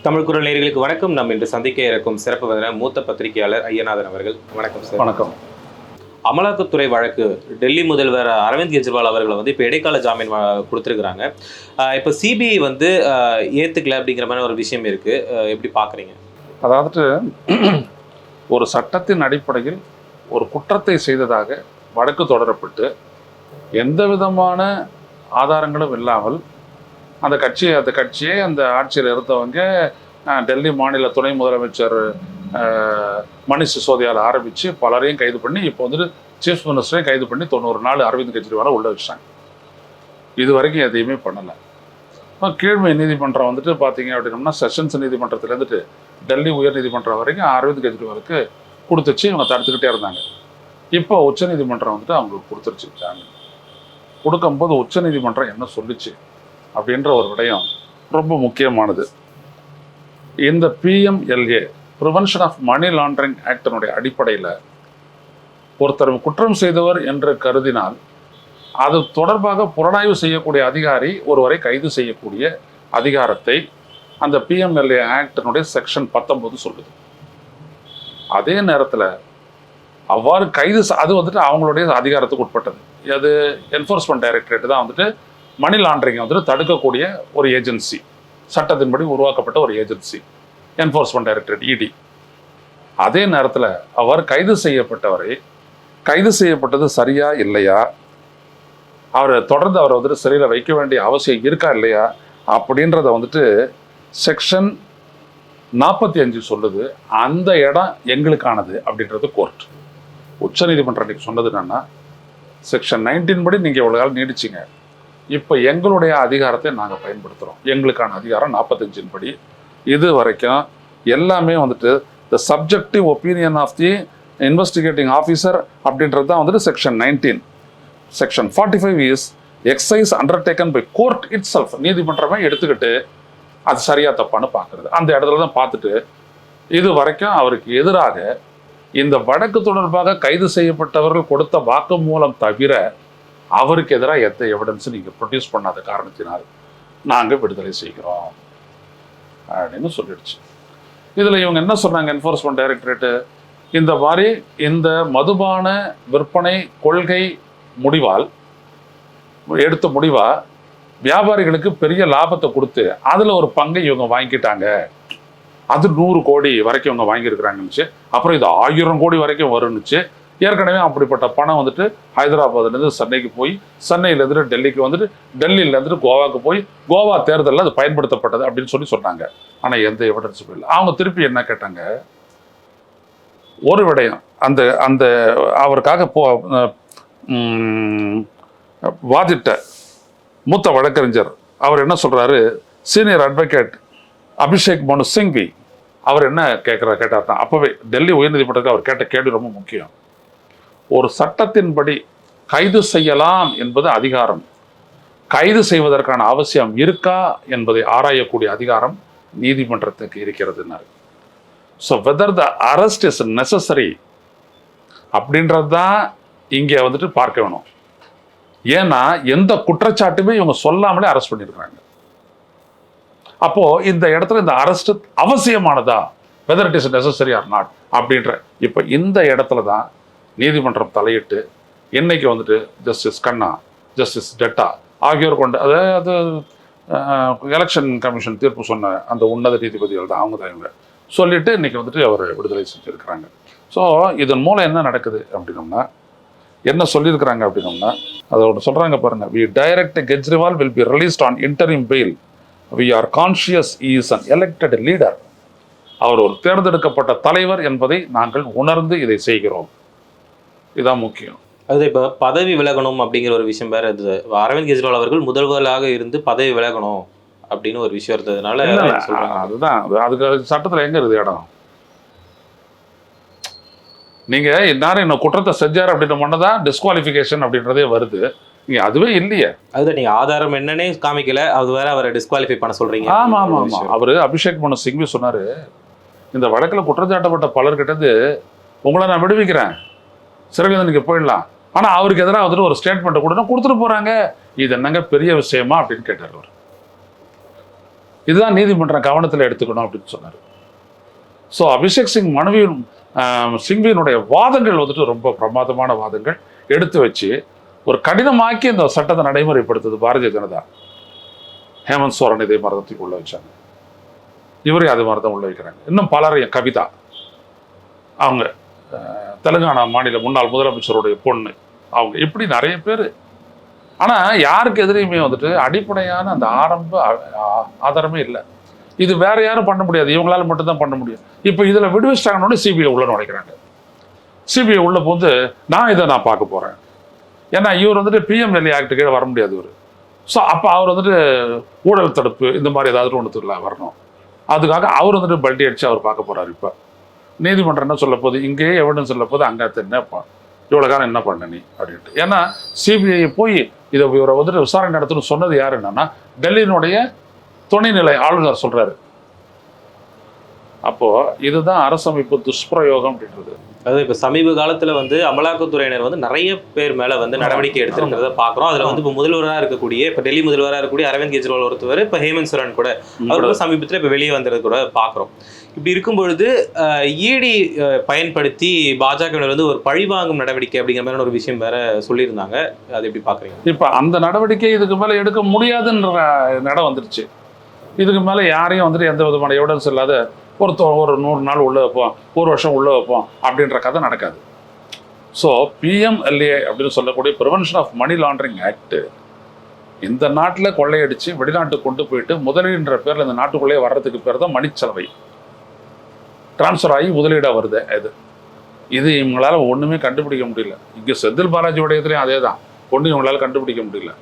தமிழ் குரல் நேயர்களுக்கு வணக்கம். நம்ம இன்று சந்திக்க இருக்கும் சிறப்பு விருந்தினர் மூத்த பத்திரிகையாளர் ஐயநாதன் அவர்கள். வணக்கம் சார். வணக்கம். அமலாக்கத்துறை வழக்கு டெல்லி முதல்வர் அரவிந்த் கெஜ்ரிவால் அவர்களை இப்போ இடைக்கால ஜாமீன் கொடுத்துருக்குறாங்க. இப்போ சிபிஐ ஏற்றுக்கல அப்படிங்கிற மாதிரி ஒரு விஷயம் இருக்குது. எப்படி பார்க்குறீங்க? அதாவது ஒரு சட்டத்தின் அடிப்படையில் ஒரு குற்றத்தை செய்ததாக வழக்கு தொடரப்பட்டு எந்த விதமான ஆதாரங்களும் இல்லாமல் அந்த கட்சியை அந்த ஆட்சியில் இருந்தவங்க டெல்லி மாநில துணை முதலமைச்சர் மணிஷ் சிசோதியால் ஆரம்பித்து பலரையும் கைது பண்ணி இப்போ சீஃப் மினிஸ்டரையும் கைது பண்ணி 90 நாள் அரவிந்த் கெஜ்ரிவாலை உள்ள வச்சாங்க. இது வரைக்கும் எதையுமே பண்ணலை. கீழ்மை நீதிமன்றம் பார்த்தீங்க அப்படின்னோம்னா செஷன்ஸ் நீதிமன்றத்திலேருந்துட்டு டெல்லி உயர் நீதிமன்றம் வரைக்கும் அரவிந்த் கெஜ்ரிவாலுக்கு கொடுத்துச்சு. இவங்க தடுத்துக்கிட்டே இருந்தாங்க. இப்போ உச்ச நீதிமன்றம் அவங்களுக்கு கொடுத்துருச்சு ஜாமீன். கொடுக்கும்போது உச்ச நீதிமன்றம் என்ன சொல்லிச்சு அப்படின்ற ஒரு விடயம் ரொம்ப முக்கியமானது. இந்த PMLA prevention of money laundering ஆக்டினுடைய அடிப்படையில் ஒருத்தர் குற்றம் செய்தவர் என்று கருதினால் அது தொடர்பாக புலனாய்வு செய்யக்கூடிய அதிகாரி ஒருவரை கைது செய்யக்கூடிய அதிகாரத்தை அந்த பிஎம்எல்ஏ ஆக்டினுடைய செக்ஷன் 19 சொல்லுது. அதே நேரத்தில் அவ்வாறு கைது அது அவங்களுடைய அதிகாரத்துக்கு உட்பட்டது. அது என்ஃபோர்ஸ்மெண்ட் டைரக்டரேட் தான் மணி லாண்டரிங்கை தடுக்கக்கூடிய ஒரு ஏஜென்சி, சட்டத்தின்படி உருவாக்கப்பட்ட ஒரு ஏஜென்சி என்ஃபோர்ஸ்மெண்ட் டைரக்டரேட் இடி. அதே நேரத்தில் அவர் கைது செய்யப்பட்டது சரியா இல்லையா, அவரை தொடர்ந்து அவரை சிறையில் வைக்க வேண்டிய அவசியம் இருக்கா இல்லையா அப்படின்றத செக்ஷன் 45 சொல்லுது. அந்த இடம் எங்களுக்கானது அப்படின்றது கோர்ட். உச்ச நீதிமன்றம் சொன்னது என்னன்னா, செக்ஷன் 19 படி நீங்கள் இவ்வளோ காலம் நீடிச்சிங்க, இப்போ எங்களுடைய அதிகாரத்தை நாங்கள் பயன்படுத்துகிறோம். எங்களுக்கான அதிகாரம் 45 படி இது வரைக்கும் எல்லாமே the subjective opinion of the investigating officer அப்படின்றது தான் section 19. Section 45 is excise undertaken by court itself. நீதிமன்றமே எடுத்துக்கிட்டு அது சரியா தப்பான்னு பார்க்குறது. அந்த இடத்துல தான் பார்த்துட்டு இது வரைக்கும் அவருக்கு எதிராக இந்த வழக்கு தொடர்பாக கைது செய்யப்பட்டவர்கள் கொடுத்த வாக்குமூலம் தவிர அவருக்கு எதிராக எந்த எவிடன்ஸும் நீங்கள் ப்ரொடியூஸ் பண்ணாத காரணத்தினால் நாங்கள் விடுதலை செய்கிறோம் அப்படின்னு சொல்லிடுச்சு. இதில் இவங்க என்ன சொன்னாங்க, என்ஃபோர்ஸ்மெண்ட் டைரக்டரேட்டு இந்த மதுபான விற்பனை கொள்கை எடுத்த முடிவா வியாபாரிகளுக்கு பெரிய லாபத்தை கொடுத்து அதில் ஒரு பங்கை இவங்க வாங்கிக்கிட்டாங்க. அது 100 கோடி வரைக்கும் இவங்க வாங்கியிருக்கிறாங்கன்னுச்சு. அப்புறம் இது 1000 கோடி வரைக்கும் வரும்னுச்சு. ஏற்கனவே அப்படிப்பட்ட பணம் ஹைதராபாத்லேருந்து சென்னைக்கு போய், சென்னையிலேருந்து டெல்லிக்கு டெல்லியிலேருந்து கோவாவுக்கு போய், கோவா தேர்தலில் அது பயன்படுத்தப்பட்டது அப்படின்னு சொன்னாங்க. ஆனால் எந்த எவிடன்ஸும் இல்லை. அவங்க திருப்பி என்ன கேட்டாங்க, ஒரு விடயம் அந்த அவருக்காக வாதிட்ட மூத்த வழக்கறிஞர் அவர் என்ன சொல்கிறாரு, சீனியர் அட்வொகேட் அபிஷேக் மனு சிங்வி அவர் என்ன கேட்டார்னா, அப்போவே டெல்லி உயர்நீதிமன்றத்தில் அவர் கேட்ட கேள்வி ரொம்ப முக்கியம். ஒரு சட்டத்தின்படி கைது செய்யலாம் என்பது அதிகாரம், கைது செய்வதற்கான அவசியம் இருக்கா என்பதை ஆராயக்கூடிய அதிகாரம் நீதிமன்றத்துக்கு இருக்கிறதுனாரு. So whether the arrest is necessary அப்படின்றது தான் இங்கே பார்க்க வேணும். ஏன்னா எந்த குற்றச்சாட்டுமே இவங்க சொல்லாமலே அரெஸ்ட் பண்ணியிருக்கிறாங்க. அப்போ இந்த இடத்துல இந்த அரெஸ்ட் அவசியமானதா, whether it is necessary or not அப்படின்ற இப்போ இந்த இடத்துல தான் நீதிமன்றம் தலையிட்டு இன்னைக்கு ஜஸ்டிஸ் கண்ணா, ஜஸ்டிஸ் டெட்டா ஆகியோர் கொண்டு அதாவது எலெக்ஷன் கமிஷன் தீர்ப்பு சொன்ன அந்த உன்னத நீதிபதிகள் தான் அவங்க தான் இவங்க சொல்லிட்டு இன்னைக்கு அவர் விடுதலை செஞ்சுருக்கிறாங்க. ஸோ இதன் மூலம் என்ன நடக்குது அப்படின்னோம்னா, என்ன சொல்லியிருக்கிறாங்க அப்படின்னோம்னா, அதோட சொல்கிறாங்க பாருங்க, we direct Kejriwal will be released on interim bail. We are conscious is an elected leader. அவர் ஒரு தேர்ந்தெடுக்கப்பட்ட தலைவர் என்பதை நாங்கள் உணர்ந்து இதை செய்கிறோம். இதுதான் முக்கியம். அது இப்போ பதவி விலகணும் அப்படிங்கிற ஒரு விஷயம் வேற இருந்தது. அரவிந்த் கெஜ்ரிவால் அவர்கள் முதல்வராக இருந்து பதவி விலகணும் அப்படின்னு ஒரு விஷயம் இருந்ததுனால அதுதான் அதுக்கு சட்டத்தில் எங்க இருக்குது இடம்? நீங்க எல்லாரும் இன்னும் குற்றத்தை செஞ்சார் அப்படின்னு பண்ணதான் டிஸ்குவாலிஃபிகேஷன் அப்படின்றதே வருது. நீங்க அதுவே இல்லையே. அதுதான் நீங்க ஆதாரம் என்னன்னே காமிக்கல, அது வேற அவரை டிஸ்குவாலிஃபை பண்ண சொல்றீங்க. ஆமா ஆமா ஆமா. அவரு அபிஷேக் மனு சிங்வி சொன்னாரு, இந்த வழக்கில் குற்றச்சாட்டப்பட்ட பலர்கிட்டது உங்களை நான் விடுவிக்கிறேன், சிறையில் நீங்க போயிடலாம், ஆனா அவருக்கு எதிராக ஒரு ஸ்டேட்மெண்ட் கொடுத்துட்டு போறாங்க, இது என்னங்க பெரிய விஷயமா அப்படின்னு கேட்டார் அவர். இதுதான் நீதிமன்றம் கவனத்தில் எடுத்துக்கணும் அப்படின்னு சொன்னார். ஸோ அபிஷேக் சிங் மனுவின் சிங்வியினுடைய வாதங்கள் வந்துட்டு ரொம்ப பிரமாதமான வாதங்கள் எடுத்து வச்சு ஒரு கடினமாக்கி இந்த சட்டத்தை நடைமுறைப்படுத்துது பாரதிய ஜனதா. ஹேமந்த் சோரன் இதே மாதிரி தான் உள்ள வச்சாங்க, இவரையும் அது மாதிரி தான் உள்ள வைக்கிறாங்க. இன்னும் பலரையும், கவிதா அவங்க தெலுங்கானா மாநில முன்னாள் முதலமைச்சருடைய பொண்ணு, அவங்க இப்படி நிறைய பேர். ஆனால் யாருக்கு எதிரையுமே வந்துட்டு அடிப்படையான அந்த ஆரம்ப ஆதாரமே இல்லை. இது வேற யாரும் பண்ண முடியாது, இவங்களால மட்டும்தான் பண்ண முடியும். இப்போ இதில் விடுவிச்சிட்டாங்கன்னு சிபிஐ உள்ள நுழைக்கிறாங்க. சிபிஐ உள்ள போது நான் பார்க்க போகிறேன். ஏன்னா இவர் வந்துட்டு பிஎம்எல்ஏ ஆக்ட் கீழே வர முடியாது இவர். ஸோ அப்போ அவர் வந்துட்டு ஊழல் தடுப்பு இந்த மாதிரி ஏதாவது ஒன்றுத்துல வரணும். அதுக்காக அவர் வந்துட்டு பல்ட்டி அடிச்சு அவர் பார்க்க போறாரு. இப்போ நீதிமன்றம் என்ன சொல்ல போகுது, இங்கேயே எவிடன்ஸ் சொல்ல போது, அங்கே என்ன இவ்வளோ காலம் என்ன பண்ண நீ அப்படின்ட்டு. ஏன்னா சிபிஐ போய் இவரை வந்துட்டு விசாரணை நடத்தணும்னு சொன்னது யார் என்னன்னா டெல்லியினுடைய துணைநிலை ஆளுநர் சொல்றாரு. அப்போ இதுதான் அரசமைப்பு துஷ்பிரயோகம் அப்படின்றது. அது இப்போ சமீப காலத்துல வந்து அமலாக்கத்துறையினர் வந்து நிறைய பேர் மேல வந்து நடவடிக்கை எடுத்துருக்கிறத பாக்குறோம். அதுல வந்து இப்போ முதல்வராக இருக்கக்கூடிய, இப்போ டெல்லி முதல்வராக இருக்கக்கூடிய அரவிந்த் கெஜ்ரிவால் ஒருத்தவர், இப்போ ஹேமந்த் சோரன் கூட அவருக்கு சமீபத்தில் இப்போ வெளியே வந்தது கூட பாக்குறோம். இப்படி இருக்கும் பொழுது இடி பயன்படுத்தி பாஜகவினர் வந்து ஒரு பழிவாங்கும் நடவடிக்கை அப்படிங்கிற மாதிரி ஒரு விஷயம் வேற சொல்லியிருந்தாங்க. அது எப்படி பாக்குறீங்க? இப்போ அந்த நடவடிக்கை இதுக்கு மேல எடுக்க முடியாதுன்ற நடம் வந்துருச்சு. இதுக்கு மேல யாரையும் வந்துட்டு எந்த விதமான எவிடன்ஸ் இல்லாத ஒரு 100 நாள் உள்ள வைப்போம், 1 வருஷம் உள்ள வைப்போம் அப்படின்ற கதை நடக்காது. ஸோ பிஎம்எல்ஏ அப்படின்னு சொல்லக்கூடிய prevention of money laundering act இந்த நாட்டில் கொள்ளையடிச்சு வெளிநாட்டுக்கு கொண்டு போயிட்டு முதலீடுன்ற பேரில் இந்த நாட்டுக்குள்ளேயே வர்றதுக்கு பேர் தான் மணிச்சலவை. டிரான்ஸ்ஃபர் ஆகி முதலீடாக வருது. இது இவங்களால ஒன்றுமே கண்டுபிடிக்க முடியல. இங்கே செந்தில் பாலாஜியோட இதுலேயும் அதே தான், ஒன்றும் இவங்களால கண்டுபிடிக்க முடியல.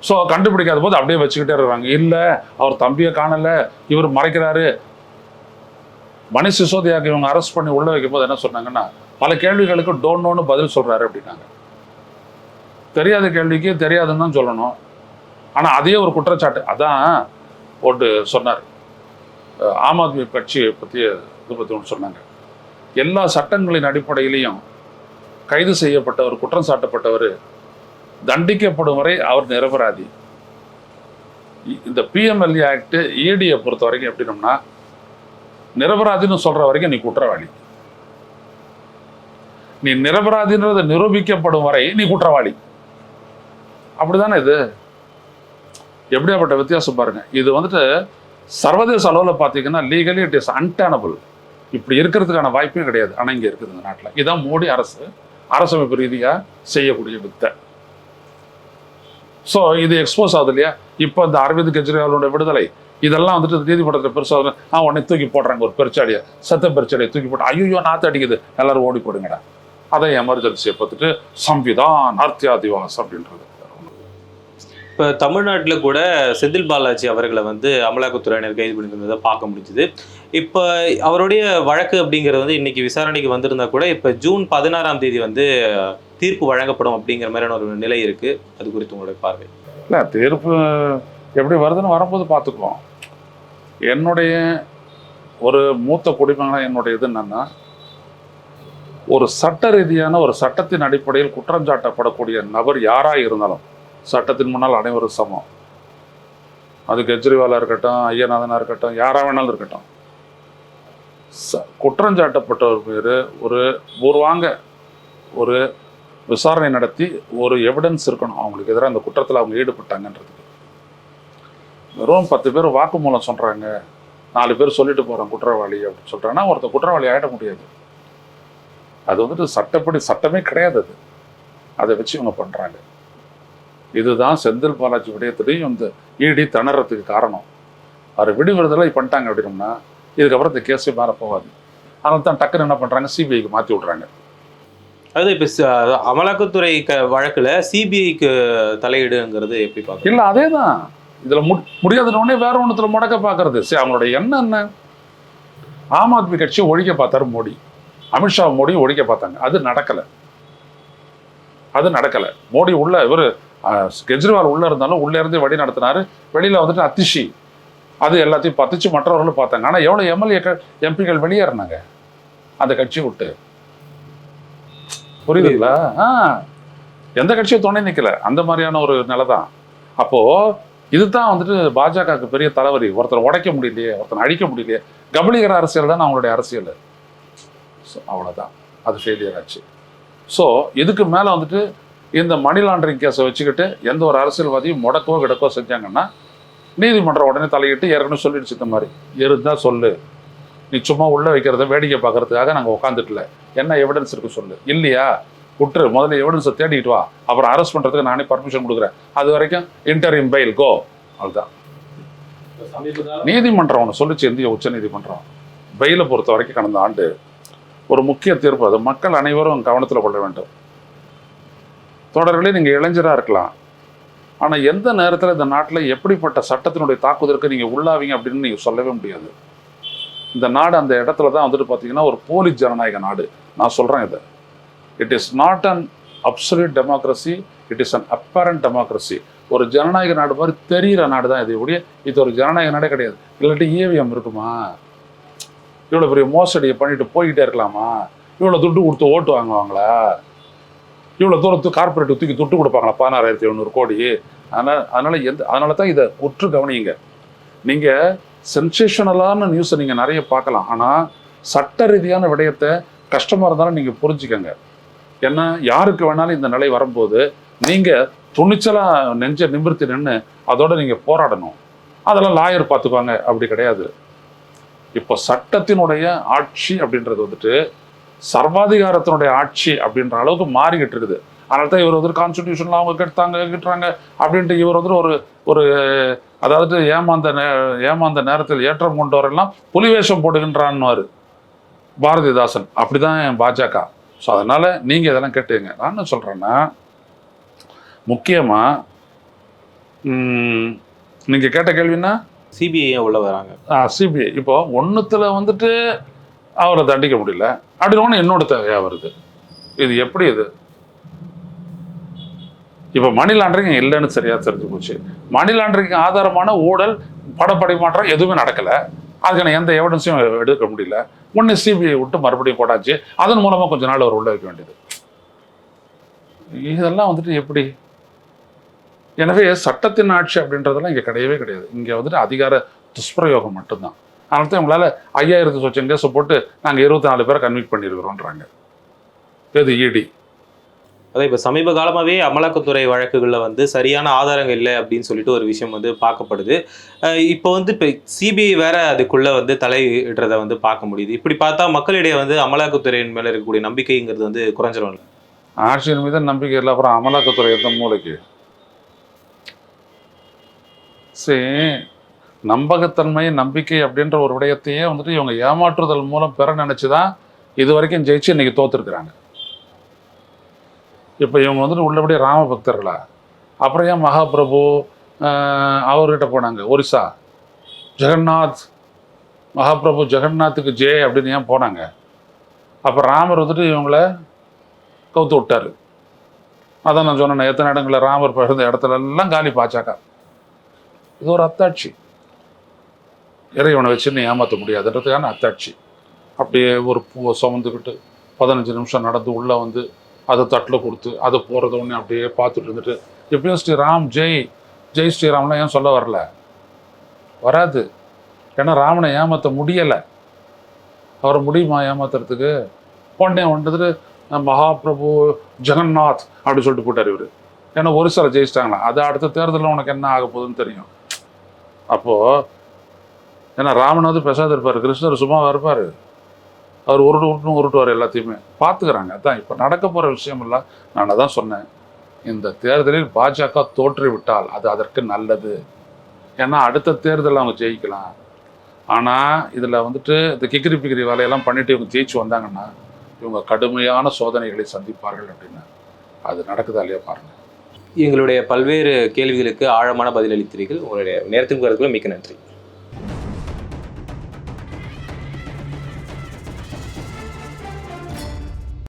ஸோ கண்டுபிடிக்காத போது அப்படியே வச்சுக்கிட்டே இருக்கிறாங்க. இல்லை அவர் தம்பியை காணலை, இவர் மறைக்கிறாரு. மணிஷ் சிசோதியாவுக்கு இவங்க அரெஸ்ட் பண்ணி உள்ள வைக்கும் போது என்ன சொன்னாங்கன்னா, பல கேள்விகளுக்கு டோன்ட் நோன்னு பதில் சொல்றாரு அப்படின்னாங்க. தெரியாத கேள்விக்கு தெரியாதுன்னு தான் சொல்லணும். ஆனால் அதே ஒரு குற்றச்சாட்டு அதான் ஒன்று சொன்னார். ஆம் ஆத்மி கட்சியை பற்றி இதை பற்றி ஒன்று சொன்னாங்க. எல்லா சட்டங்களின் அடிப்படையிலையும் கைது செய்யப்பட்டவர், குற்றம் சாட்டப்பட்டவர் தண்டிக்கப்படும் வரை அவர் நிரபராதி. இந்த பிஎம்எல்ஏ ஆக்ட் இடியை பொறுத்த வரைக்கும் எப்படின்னா, நிரபராதின்னு சொல்ற வரைக்கும் நீ குற்றவாளி, நீ நிரபராதின்றது நிரூபிக்கப்படும் வரை நீ குற்றவாளி. அப்படிதானே இது? எப்படியாப்பட்ட வித்தியாசம் பாருங்க. இது வந்துட்டு சர்வதேச அளவில் பார்த்தீங்கன்னா லீகலி இட் இஸ் அன்டேனபிள். இப்படி இருக்கிறதுக்கான வாய்ப்பே கிடையாது. ஆனால் இங்கே இருக்குது இந்த நாட்டில். இதுதான் மோடி அரசமைப்பு ரீதியாக செய்யக்கூடிய வித்தை. ஸோ இது எக்ஸ்போஸ் ஆகுது இல்லையா? இப்போ இந்த அரவிந்த் கெஜ்ரிவாலோட விடுதலை இதெல்லாம் வந்துட்டு நீதிமன்றத்தில் பெருசாக உடனே தூக்கி போடுறாங்க. ஒரு பெருச்சாடியை, சத்த பெருச்சாடியை தூக்கி போட்டு ஐயோ நாற்று அடிக்குது, எல்லாரும் ஓடி போடுங்கடா. அதை எமர்ஜென்சியை பார்த்துட்டு சம்விதான் அர்த்தியாதிவாஸ் அப்படின்றது. இப்போ தமிழ்நாட்டில் கூட செந்தில் பாலாஜி அவர்களை வந்து அமலாக்கத்துறையினர் கைது பண்ணியிருந்ததை பார்க்க முடிஞ்சுது. இப்போ அவருடைய வழக்கு அப்படிங்கிறது வந்து இன்னைக்கு விசாரணைக்கு வந்திருந்தா கூட இப்போ ஜூன் 16ஆம் தேதி வந்து தீர்ப்பு வழங்கப்படும் அப்படிங்கிற மாதிரியான ஒரு நிலை இருக்கு. அது குறித்து உங்களுடைய பார்வை? இல்லை, தீர்ப்பு எப்படி வருதுன்னு வரும்போது பார்த்துக்குவோம். என்னுடைய ஒரு மூத்த குடிமகனாக என்னுடைய இது என்னன்னா, ஒரு சட்ட ரீதியான ஒரு சட்டத்தின் அடிப்படையில் குற்றம் சாட்டப்படக்கூடிய நபர் யாராக இருந்தாலும் சட்டத்தின் முன்னால் அனைவரும் சமம். அது கெஜ்ரிவாலாக இருக்கட்டும், ஐயநாதனாக இருக்கட்டும், யாராக வேணாலும் இருக்கட்டும். குற்றம் சாட்டப்பட்டவர் பேர் ஒரு பூர்வாங்க ஒரு விசாரணை நடத்தி ஒரு எவிடன்ஸ் இருக்கணும் அவங்களுக்கு எதிராக அந்த குற்றத்தில் அவங்க ஈடுபட்டாங்கன்றதுக்கு. வெறும் 10 பேர் வாக்குமூலம் சொல்கிறாங்க, 4 பேர் சொல்லிட்டு போகிறாங்க குற்றவாளி அப்படின்னு சொல்கிறாங்கன்னா ஒருத்தர் குற்றவாளி ஆகிட முடியாது. அது வந்துட்டு சட்டப்படி சட்டமே கிடையாது. அதை வச்சு இவங்க பண்ணுறாங்க. இதுதான் செந்தில் பாலாஜி விடயத்திலையும் இந்த இடி திணறதுக்கு காரணம். அவர் விடுவிடுதலை பண்ணிட்டாங்க அப்படின்னா இதுக்கப்புறம் இந்த கேஸே மேலே போகாது. அதனால தான் டக்குன்னு என்ன பண்ணுறாங்க, சிபிஐக்கு மாற்றி விட்றாங்க. அது இப்போ அமலாக்கத்துறை வழக்கில் சிபிஐக்கு தலையீடுங்கிறது எப்படி பார்க்க? இல்லை, அதே தான் இதில் முடியாதுன்னொடனே வேற ஒன்றுத்தில் முடக்க பார்க்கறது. சரி, அவங்களுடைய எண்ணம் என்ன? ஆம் ஆத்மி கட்சியை ஒழிக்க பார்த்தாரு மோடி, அமித்ஷா மோடி ஒழிக்க பார்த்தாங்க. அது நடக்கலை. மோடி உள்ள இவர் கெஜ்ரிவால் உள்ள இருந்தாலும் உள்ளே இருந்து வழி நடத்தினாரு. வெளியில் வந்துட்டு அத்திஷி அது எல்லாத்தையும் பத்துச்சு மற்றவர்களும் பார்த்தாங்க. ஆனால் எவ்வளோ எம்எல்ஏக்கள் எம்பிக்கள் வெளியேறினாங்க அந்த கட்சியை விட்டு. புரியுதுங்களா? எந்த கட்சியும் துணை நிற்கல. அந்த மாதிரியான ஒரு நிலை தான். அப்போ இதுதான் வந்துட்டு பாஜகவுக்கு பெரிய தலைவலி. ஒருத்தர் உடைக்க முடியலையே, ஒருத்தர் அழிக்க முடியலையே, கபலீகர அரசியல் தான் அவங்களுடைய அரசியல். ஸோ அவ்வளோதான், அது ஃபெயிலியர் ஆச்சு. ஸோ இதுக்கு மேலே வந்துட்டு இந்த மணி லாண்டரிங் கேஸை வச்சுக்கிட்டு எந்த ஒரு அரசியல்வாதியும் முடக்கோ கிடக்கோ செஞ்சாங்கன்னா நீதிமன்றம் உடனே தலையிட்டு ஏற்கனவே சொல்லிடுச்சு, இந்த மாதிரி இருந்தால் சொல்லு, நீ சும்மா உள்ளே வைக்கிறத வேடிக்கை பார்க்கறதுக்காக நாங்கள் உட்காந்துட்டல, என்ன எவிடன்ஸ் இருக்கு சொல்லு, இல்லையா விட்டுரு, முதல்ல எவிடன்ஸை தேடிட்டு வா, அப்புறம் அரெஸ்ட் பண்ணுறதுக்கு நானே பர்மிஷன் கொடுக்குறேன், அது வரைக்கும் இன்டரிம் பெயில் கோ. அதுதான் நீதிமன்றம் ஒன்று சொல்லிச்சு, இந்திய உச்ச நீதிமன்றம் பெயிலை பொறுத்த வரைக்கும் கடந்த ஆண்டு ஒரு முக்கிய தீர்ப்பு. அது மக்கள் அனைவரும் கவனத்தில் கொள்ள வேண்டும். தொடர்களே நீங்கள் இளைஞராக இருக்கலாம், ஆனால் எந்த நேரத்தில் இந்த நாட்டில் எப்படிப்பட்ட சட்டத்தினுடைய தாக்குதலுக்கு நீங்கள் உள்ளாவீங்க அப்படின்னு நீங்கள் சொல்லவே முடியாது. இந்த நாடு அந்த இடத்துல தான் வந்துட்டு பார்த்தீங்கன்னா ஒரு போலி ஜனநாயக நாடு. நான் சொல்கிறேன் இதை, it is not an absolute democracy, it is an apparent democracy. ஒரு ஜனநாயக நாடு மாதிரி தெரிகிற நாடு தான் இது. இப்படியே இது ஒரு ஜனநாயக நாடே கிடையாது. இல்லாட்டி EVM இருக்குமா? இவ்வளோ பெரிய மோசடியை பண்ணிட்டு போய்கிட்டே இருக்கலாமா? இவ்வளோ துட்டு கொடுத்து ஓட்டு வாங்குவாங்களா? இவ்வளோ தூரத்துக்கு கார்பரேட் தூக்கி துட்டு கொடுப்பாங்களா? 16,700 கோடி. அதனால தான் இதை உற்று கவனிங்க. நீங்கள் சென்சேஷனலான நியூஸை நீங்கள் நிறைய பார்க்கலாம், ஆனால் சட்ட ரீதியான விடயத்தை கஷ்டமாக இருந்தாலும் நீங்கள் புரிஞ்சுக்கங்க. ஏன்னா யாருக்கு வேணாலும் இந்த நிலை வரும்போது நீங்கள் துணிச்சலாக நெஞ்ச நிமிர்த்தி நின்று அதோட நீங்கள் போராடணும். அதெல்லாம் லாயர் பார்த்துப்பாங்க, அப்படி கிடையாது. இப்போ சட்டத்தினுடைய ஆட்சி அப்படின்றது வந்துட்டு சர்வாதிகாரத்தினுடைய ஆட்சி அப்படின்ற அளவுக்கு மாறிக்கிட்டு இருக்குது. அதனால தான் இவர் வந்துட்டு கான்ஸ்டிடியூஷனில் அவங்க கேட்டுறாங்க அப்படின்ட்டு இவர் வந்துட்டு ஒரு அதாவது ஏமாந்த நேரத்தில் ஏற்றம் கொண்டு வரலாம் புலிவேஷம் போடுகின்றான்னுவார் பாரதிதாசன். அப்படிதான் பாஜக. ஸோ அதனால் நீங்கள் இதெல்லாம் கேட்டுங்க. நான் என்ன சொல்கிறேன்னா, முக்கியமாக நீங்கள் கேட்ட கேள்வின்னா சிபிஐ உள்ள வராங்க. சிபிஐ இப்போ ஒன்றுத்தில் வந்துட்டு அவரை தண்டிக்க முடியல, அப்படின்னு என்னோட தேவையாக வருது. இது எப்படி? இது இப்போ மணி லாண்டரிங் இல்லைன்னு சரியாக தெரிஞ்சு போச்சு. மணி லாண்டரிங் ஆதாரமான ஊழல், பணப்பரிமாற்றம் எதுவுமே நடக்கலை. அதுக்கான எந்த எவிடன்ஸையும் எடுக்க முடியல. ஒன்று சிபிஐ விட்டு மறுபடியும் போட்டாச்சு. அதன் மூலமாக கொஞ்ச நாள் அவர் உள்ள வைக்க வேண்டியது. இதெல்லாம் வந்துட்டு எப்படி? எனவே சட்டத்தின் ஆட்சி அப்படின்றதெல்லாம் இங்கே கிடையவே கிடையாது. இங்கே வந்துட்டு அதிகார துஷ்பிரயோகம் மட்டும்தான். அதனால தான் உங்களால் 5000 சொச்சம் கேஸை போட்டு நாங்கள் 24 பேரை கன்விக்ட் பண்ணியிருக்கிறோன்றாங்க. எது ED? அதான் இப்போ சமீப காலமாகவே அமலாக்கத்துறை வழக்குகளில் வந்து சரியான ஆதாரங்கள் இல்லை அப்படின்னு சொல்லிட்டு ஒரு விஷயம் வந்து பார்க்கப்படுது. இப்போ வந்து இப்போ சிபிஐ வேற அதுக்குள்ளே வந்து தலையிடுறதை வந்து பார்க்க முடியுது. இப்படி பார்த்தா மக்களிடையே வந்து அமலாக்கத்துறையின் மேலே இருக்கக்கூடிய நம்பிக்கைங்கிறது வந்து குறைஞ்சிரும். ஆட்சியின் மீது நம்பிக்கை இல்லை, அப்புறம் அமலாக்கத்துறை எந்த மூளைக்கு? சரி, நம்பகத்தன்மை நம்பிக்கை அப்படின்ற ஒரு விடயத்தையே வந்துட்டு இவங்க ஏமாற்றுதல் மூலம் பெற நினச்சி தான் இது வரைக்கும் ஜெயிச்சு இன்னைக்கு தோத்துருக்குறாங்க. இப்போ இவங்க வந்துட்டு உள்ளபடியே ராம பக்தர்களா? அப்புறம் ஏன் மகாபிரபு அவர்கிட்ட போனாங்க? ஒரிசா ஜெகநாத், மகாபிரபு ஜெகநாத்துக்கு ஜெய் அப்படின்னு ஏன் போனாங்க? அப்போ ராமர் வந்துட்டு இவங்கள கவுத்து விட்டார். அதான் நான் சொன்னேன், எத்தனை இடங்களில் ராமர் பிறந்த இடத்துல எல்லாம் காலி பாச்சாக்கா. இது ஒரு அத்தாட்சி. இறைவனை வச்சுன்னு ஏமாற்ற முடியாதுன்றதுக்கான அத்தாட்சி. அப்படியே ஒரு பூவை சுமந்துக்கிட்டு 15 நிமிஷம் நடந்து உள்ளே வந்து அதை தட்டில் கொடுத்து அதை போகிறத ஒன்று அப்படியே பார்த்துட்டு இருந்துட்டு எப்படியும் ஸ்ரீராம் ஜெய் ஸ்ரீராம்லாம் ஏன் சொல்ல வரல? வராது. ஏன்னா ராமனை ஏமாற்ற முடியலை. அவரை முடியுமா ஏமாத்துறதுக்கு? உடனே வந்துட்டு மகாபிரபு ஜெகநாத் அப்படி சொல்லிட்டு போட்டார் இவர். ஏன்னா ஒரு சில ஜெயிச்சிட்டாங்களா, அது அடுத்த தேர்தலில் உனக்கு என்ன ஆக போகுதுன்னு தெரியும். அப்போது ஏன்னா ராமன் வந்து பெசாத இருப்பார், கிருஷ்ணர் சும்மாவாக இருப்பார். அவர் உருட்டுவார், எல்லாத்தையுமே பார்த்துக்கிறாங்க. அதான் இப்போ நடக்க போகிற விஷயம் இல்லை. நான் அதான் சொன்னேன், இந்த தேர்தலில் பாஜக தோற்றி விட்டால் அது அதற்கு நல்லது. ஏன்னா அடுத்த தேர்தலில் அவங்க ஜெயிக்கலாம். ஆனால் இதில் வந்துட்டு இந்த கிக்கிரி பிக்கிரி வேலையெல்லாம் பண்ணிட்டு இவங்க ஜெயிச்சு வந்தாங்கன்னா இவங்க கடுமையான சோதனைகளை சந்திப்பார்கள் அப்படின்னு. அது நடக்குதா இல்லையா பாருங்கள். எங்களுடைய பல்வேறு கேள்விகளுக்கு ஆழமான பதிலளித்தீர்கள். உங்களுடைய நேரத்துக்கு வரதுக்குள்ள மிக்க நன்றி.